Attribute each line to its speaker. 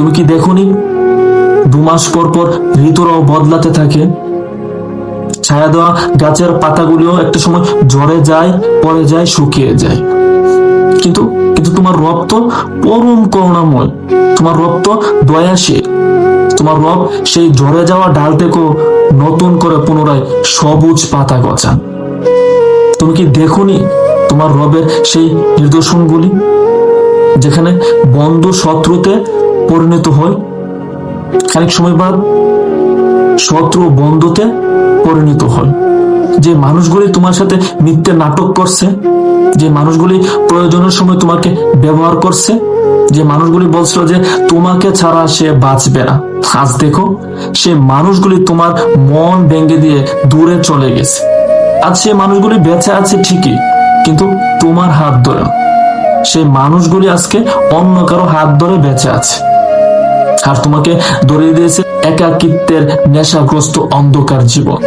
Speaker 1: তুমি কি দেখোনি 2 মাস পর পর ঋতুরাও বদলাতে থাকে। ছায়া দেওয়া গাছের পাতাগুলিও একটা সময় ঝরে যায়, পড়ে যায়, শুকিয়ে যায়। কিন্তু কিন্তু তোমার রব তো পরম করুণাময়, তোমার রব তো দয়াশীল। তোমার রব সেই ঝরে যাওয়া ডাল থেকেও নতুন করে পুনরায় সবুজ পাতা গজান। তুমি কি দেখোনি তোমার রবের সেই নিদর্শনগুলি, যেখানে বন্ধু শত্রুতে পরিণত হয়, খানিক সময় বাদ শত্রু বন্ধুতে পরিণত হয়। যে মানুষগুলি তোমার সাথে মিথ্যে নাটক করছে, যে মানুষগুলি প্রয়োজনের সময় তোমাকে ব্যবহার করছে, যে মানুষগুলি বলছিল যে তোমাকে ছাড়া সে বাঁচবে না, আজ দেখো সে মানুষগুলি তোমার মন ভেঙে দিয়ে দূরে চলে গেছে। আজ সে মানুষগুলি বেঁচে আছে ঠিকই, কিন্তু তোমার হাত ধরে। সেই মানুষগুলি আজকে অন্য কারো হাত ধরে বেঁচে আছে, আর তোমাকে ধরিয়ে দিয়েছে একাকিত্বের নেশাগ্রস্ত অন্ধকার জীবন।